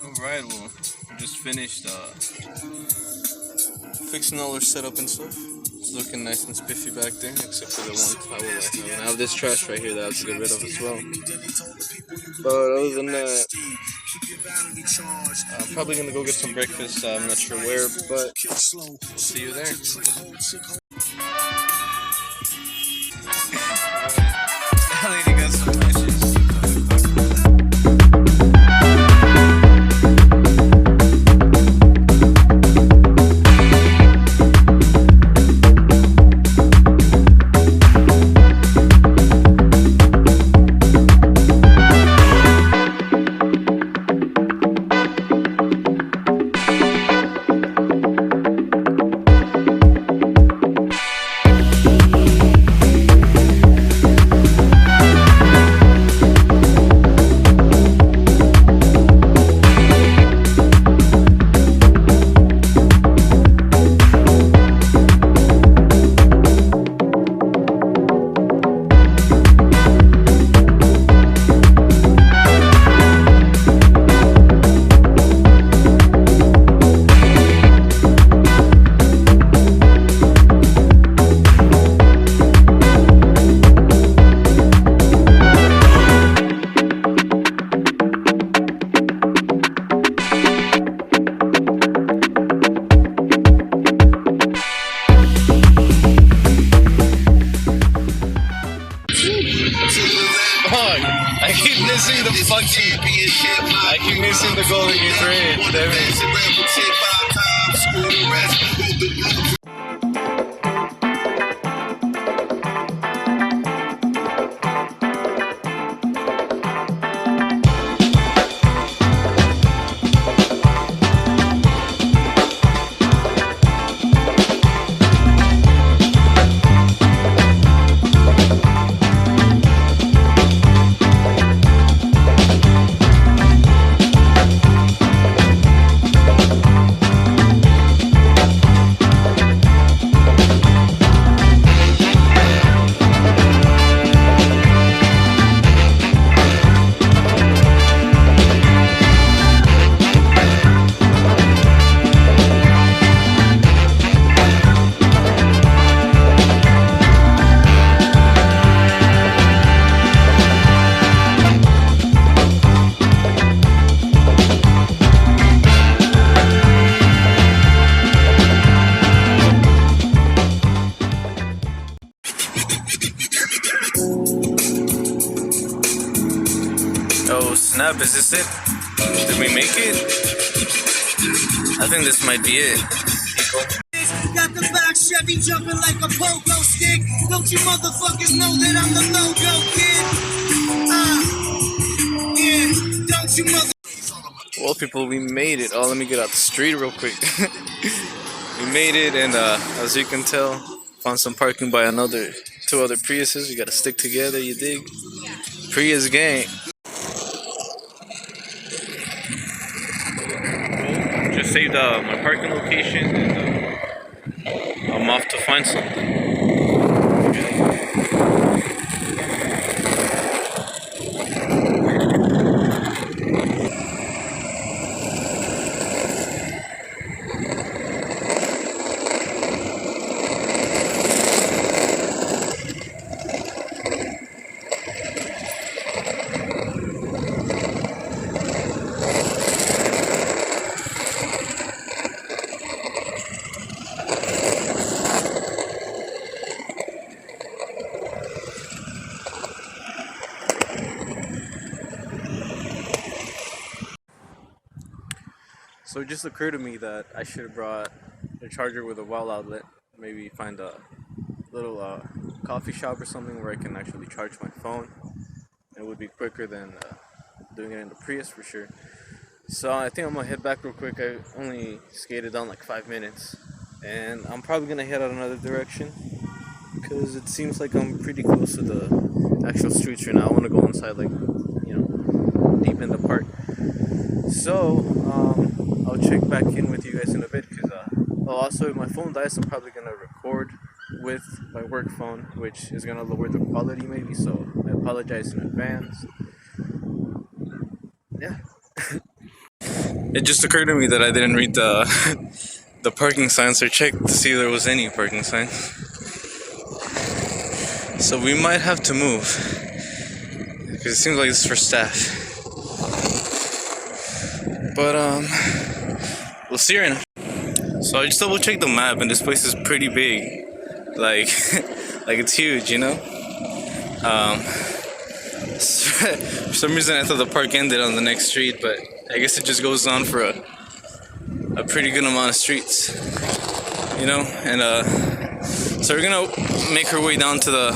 Alright, well, we just finished fixing all our setup and stuff. It's looking nice and spiffy back there, except for the one towel I have. And I have this trash right here that I have to get rid of as well. But other than that, I'm probably gonna go get some breakfast. I'm not sure where, but we'll see you there. That lady got some meshes. I keep missing the fucking. I keep missing the Golden Gate Bridge. Damn it. Oh snap, is this it? Did we make it? I think this might be it. Got the back Chevy jumping like a pogo stick. Don't you motherfuckers know that I'm the logo kid? Yeah, don't you mother. Well, people, we made it. Oh, let me get out the street real quick. We made it, and as you can tell, found some parking by two other Priuses. You gotta stick together, you dig? Prius gang. Just saved my parking location, and I'm off to find something. So it just occurred to me that I should have brought a charger with a wall outlet. Maybe find a little coffee shop or something where I can actually charge my phone. It would be quicker than doing it in the Prius for sure. So I think I'm gonna head back real quick. I only skated down like 5 minutes, and I'm probably gonna head out another direction because it seems like I'm pretty close to the actual streets right now. I want to go inside, like, deep in the park. So I'll check back in with you guys in a bit, because also if my phone dies, I'm probably gonna record with my work phone, which is gonna lower the quality maybe, so I apologize in advance. Yeah. It just occurred to me that I didn't read the the parking signs or check to see if there was any parking signs. So we might have to move because it seems like it's for staff. But we'll see right now. So I just double checked the map, and this place is pretty big. Like, like it's huge, you know. For some reason I thought the park ended on the next street, but I guess it just goes on for a pretty good amount of streets, you know. And so we're gonna make our way down to the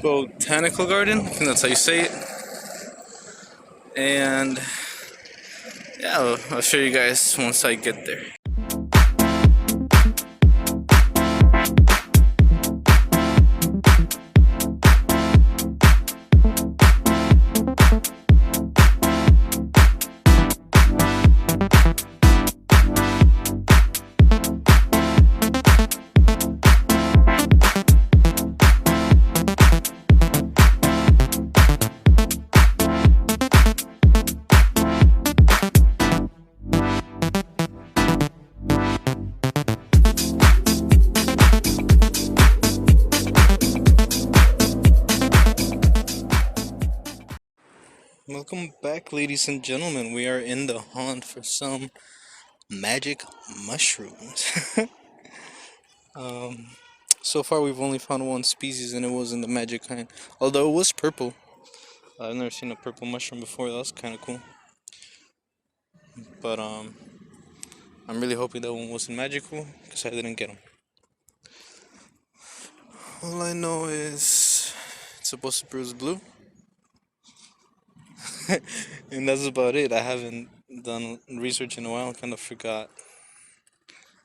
botanical garden. I think that's how you say it. And yeah, I'll show you guys once I get there. Welcome back, ladies and gentlemen. We are in the hunt for some magic mushrooms. So far we've only found one species, and it wasn't the magic kind. Although it was purple. I've never seen a purple mushroom before. That was kind of cool. But I'm really hoping that one wasn't magical, because I didn't get them. All I know is it's supposed to bruise blue. And that's about it. I haven't done research in a while. I kind of forgot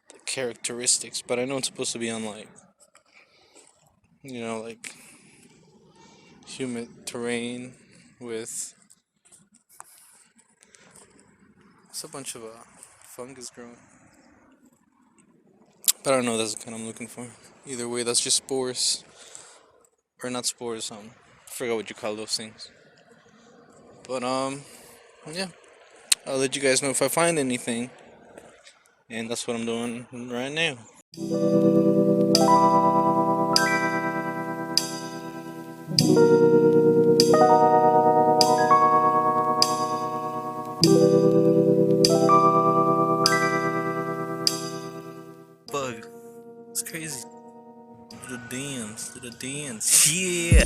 the characteristics, but I know it's supposed to be on, like, you know, like humid terrain with it's a bunch of fungus growing. But I don't know. That's the kind I'm looking for. Either way, that's just spores, or not spores. I forgot what you call those things. But yeah, I'll let you guys know if I find anything, and that's what I'm doing right now. Bug, it's crazy. Do the dance, yeah.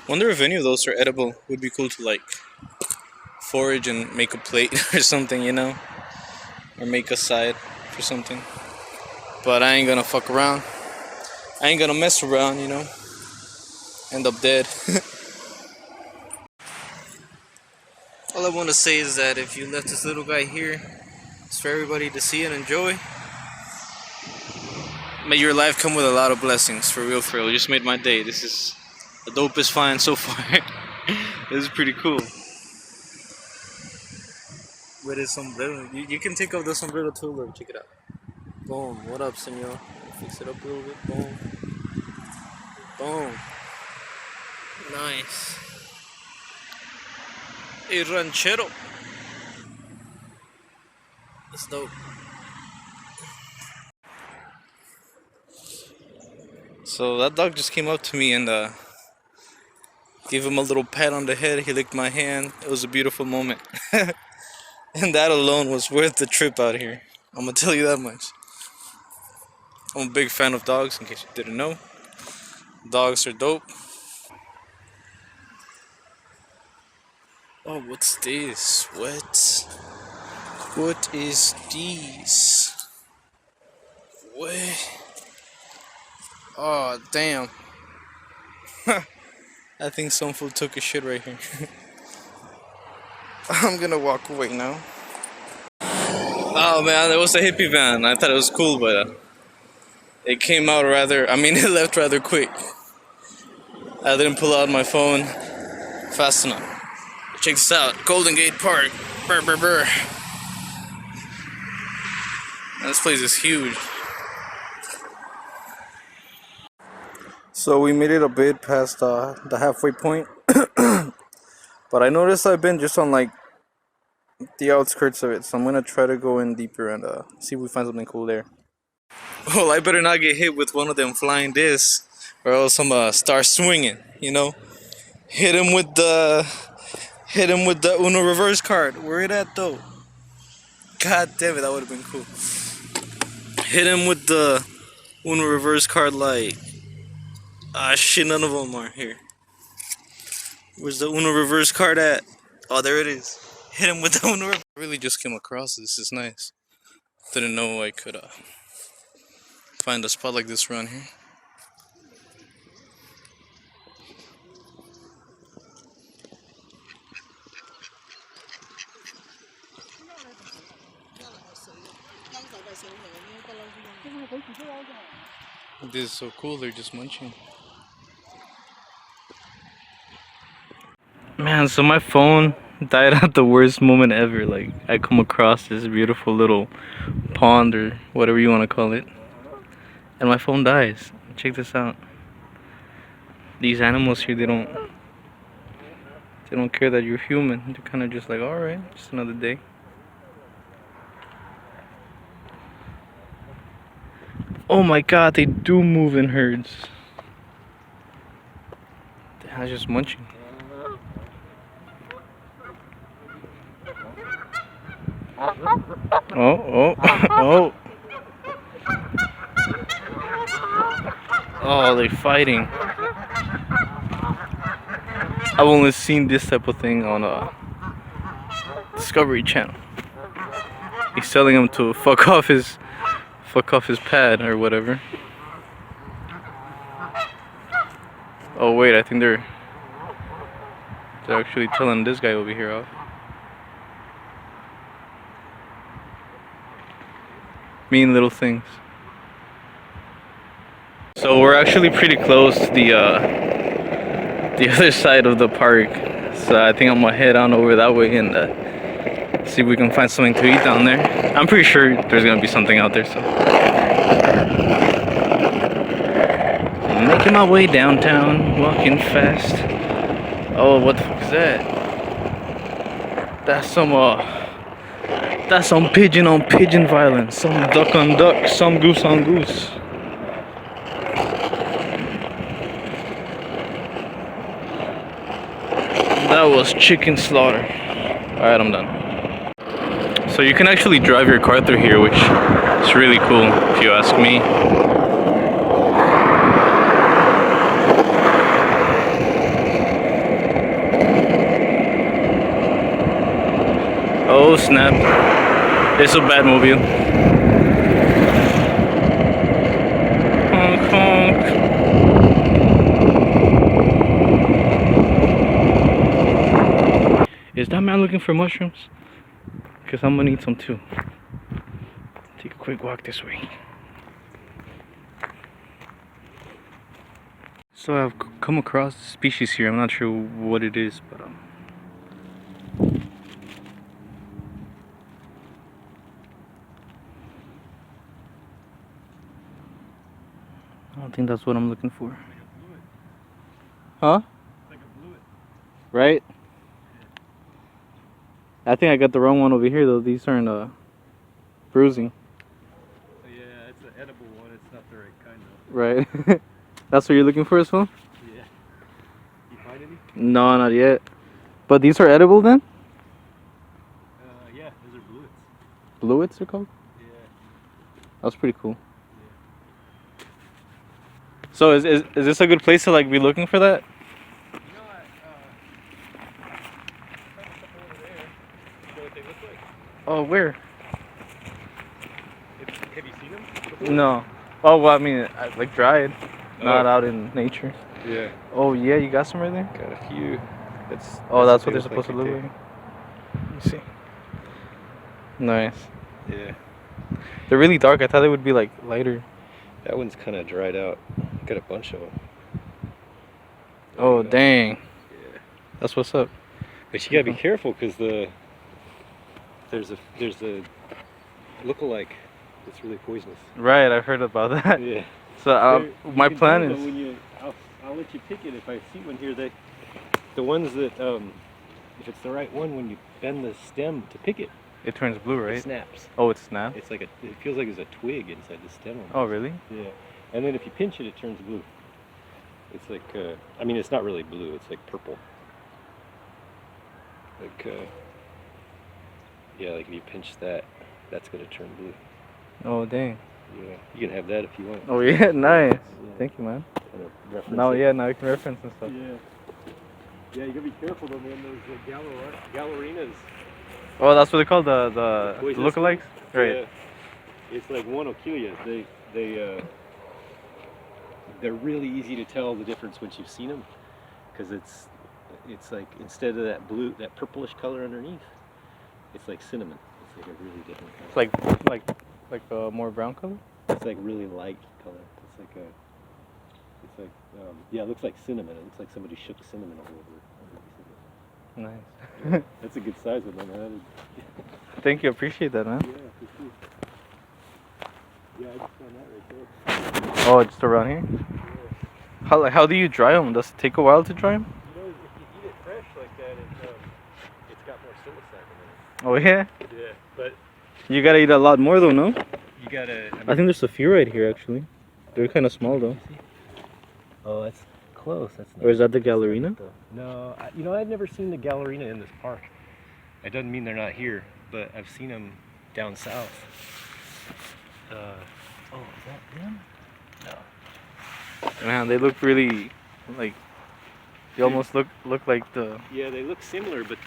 Wonder if any of those are edible. Would be cool to, like, forage and make a plate or something, you know, or make a side for something. But I ain't gonna fuck around. I ain't gonna mess around, you know. End up dead. All I want to say is that if you left this little guy here, it's for everybody to see and enjoy. May your life come with a lot of blessings, for real, for real. You just made my day. This is the dopest find so far. This is pretty cool. With his sombrero. You can take off the sombrero too, look, check it out. Boom. What up, senor? Fix it up a little bit. Boom. Boom. Nice. A ranchero. That's dope. So that dog just came up to me and gave him a little pat on the head. He licked my hand. It was a beautiful moment. And that alone was worth the trip out here. I'm gonna tell you that much. I'm a big fan of dogs, in case you didn't know. Dogs are dope. Oh, what's this? What is this? What? Oh, damn. I think some fool took a shit right here. I'm gonna walk away now. Oh man, it was a hippie van. I thought it was cool, but It came out rather, I mean, it left rather quick. I didn't pull out my phone fast enough. Check this out, Golden Gate Park. Brr, brr, brr. This place is huge. So we made it a bit past the halfway point. But I noticed I've been just on like the outskirts of it, so I'm gonna try to go in deeper and see if we find something cool there. Well, I better not get hit with one of them flying discs, or else I'm start swinging. You know, hit him with the Uno reverse card. Where it at though? God damn it, that would have been cool. Hit him with the Uno reverse card like shit. None of them are here. Where's the Uno reverse card at? Oh, there it is. Hit him with the Uno. I really just came across this. It's nice. Didn't know I could find a spot like this around here. This is so cool. They're just munching. Man, so my phone died at the worst moment ever. Like, I come across this beautiful little pond or whatever you want to call it, and my phone dies. Check this out. These animals here, they don't care that you're human. They're kind of just like, all right, just another day. Oh my God, they do move in herds. They're just munching. Oh, oh, oh. Oh, they're fighting. I've only seen this type of thing on Discovery Channel. He's telling him to fuck off his pad or whatever. Oh wait, I think they're actually telling this guy over here off. Mean little things. So we're actually pretty close to the other side of the park. So I think I'm gonna head on over that way and see if we can find something to eat down there. I'm pretty sure there's gonna be something out there. So I'm making my way downtown, walking fast. Oh, what the fuck is that? That's some pigeon on pigeon violence, some duck on duck, some goose on goose. That was chicken slaughter. Alright, I'm done. So you can actually drive your car through here, which is really cool if you ask me. Oh snap. It's a Batmobile. Honk honk. Is that man looking for mushrooms? Because I'm gonna need some too. Take a quick walk this way. So I've come across a species here. I'm not sure what it is, but I don't think that's what I'm looking for. Huh? Like a bluet. Right? I think I got the wrong one over here though. These aren't bruising. Yeah, it's an edible one. It's not the right kind of. Right. That's what you're looking for as well? Yeah. You find any? No, not yet. But these are edible then? Yeah, those are bluets. Bluets are called? Yeah. That's pretty cool. Yeah. So is this a good place to like be looking for that? You know what? Found a couple over there. You know what they look like? Oh, where? Have you seen them before? No. Oh, well, I mean, like dried, not out in nature. Yeah. Oh, yeah, you got some right there? Got a few. That's what they're supposed to look like. Let me see. Nice. Yeah. They're really dark. I thought they would be like lighter. That one's kind of dried out. Got a bunch of them. Oh, dang. Yeah. That's what's up. But you gotta be careful because there's a lookalike that's really poisonous. Right, I've heard about that. Yeah. So my plan is. When I'll let you pick it if I see one here. The ones that if it's the right one, when you bend the stem to pick it, It turns blue, right? it snaps. Oh, it's snap? It's like it feels like there's a twig inside the stem. Almost. Oh, really? Yeah. And then if you pinch it, it turns blue. It's like I mean, it's not really blue. It's like purple. Like yeah, like if you pinch that, that's gonna turn blue. Oh, dang. Yeah. You can have that if you want. Oh, yeah, nice. Yeah. Thank you, man. Kind of reference Now, it. yeah, now you can reference and stuff. Yeah. Yeah, you gotta be careful though, man. Those gallerinas. Oh, that's what they call the Poisonous lookalikes? Right. Yeah. It's like one will kill you. They're really easy to tell the difference once you've seen them, because it's like instead of that blue, that purplish color underneath, it's like cinnamon. It's like a really different color. It's like a more brown color? It's like really light color. Yeah, it looks like cinnamon. It looks like somebody shook cinnamon all over it. Nice. That's a good size one, man. Thank you, appreciate that, man. Yeah, for sure. Yeah, I just found that right there. Oh, just around here? Yeah. How do you dry them? Does it take a while to dry them? You know, if you eat it fresh like that, it's got more psilocybin Oh, yeah? in it. Yeah, but You gotta eat a lot more, though, no? you gotta. I think there's a few right here, actually. They're kind of small, though. Oh, that's close. That's Or is that the gallerina? No, I've never seen the gallerina in this park. It doesn't mean they're not here, but I've seen them down south. Oh, is that them? No. Man, they look really, like, they almost look like the... Yeah, they look similar, but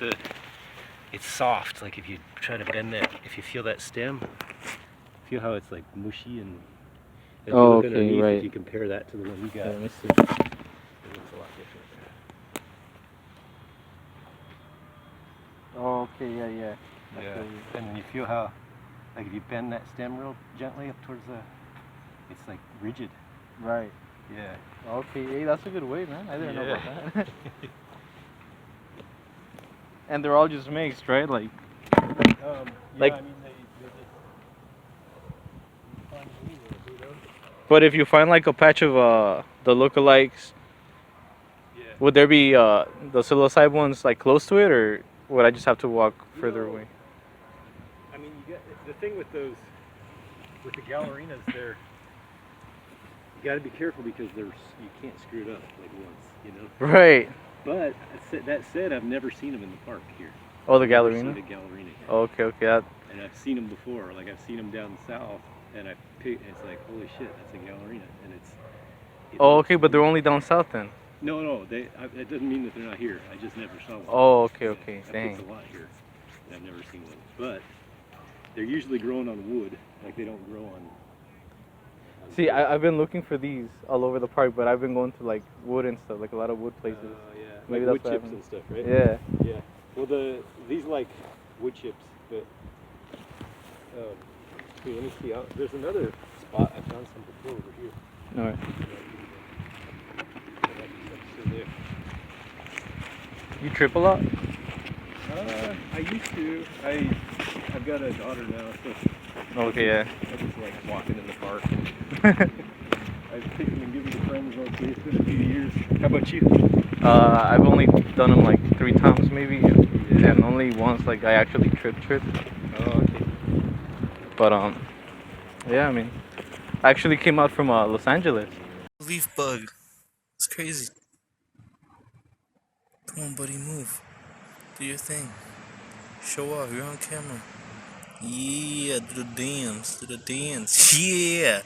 it's soft. Like if you try to bend that, if you feel that stem, feel how it's like mushy and. If you Oh, look okay, underneath, right. If you compare that to the one you got, Let me see. it looks a lot different. Oh, okay, yeah. Yeah, and then you feel how, like if you bend that stem real gently up towards it's like rigid. Right. Yeah. Okay, hey, that's a good way, man. I didn't know about that. And they're all just mixed, right? Like, Like- I mean, they just find anywhere, you know? but if you find like a patch of the lookalikes, Yeah. would there be the psilocybe ones like close to it, or would I just have to walk further away? I mean, you get the thing with the gallerinas, you got to be careful because you can't screw it up like once, you know. Right. But that said, I've never seen them in the park here. Oh, the I've never gallerina? seen a gallerina here. Okay, that. And I've seen them before. Like I've seen them down south, and it's like, holy shit, that's a gallerina, and it Oh, looks okay, but they're really- only down south then. No, it doesn't mean that they're not here. I just never saw one. Oh, okay, I've dang. picked a lot here, and I've never seen one. But they're usually growing on wood, like they don't grow on. See, I've been looking for these all over the park, but I've been going to like wood and stuff, like a lot of wood places. Yeah, Maybe like that's wood what chips and stuff, right? Yeah. Yeah. Well, these like wood chips, but here, let me see. There's another spot I found some before over here. All right. You trip a lot? I used to. I've got a daughter now, so Okay, yeah. I just like walking in the park. I've taken and given to friends mostly. It's been a few years. How about you? I've only done them like 3 times maybe, and only once like I actually tripped. Oh, okay. But yeah, I mean, I actually came out from Los Angeles. Leaf bug. It's crazy. Come on, buddy, move. Do your thing. Show off. You're on camera. Yeah, do the dance. Yeah.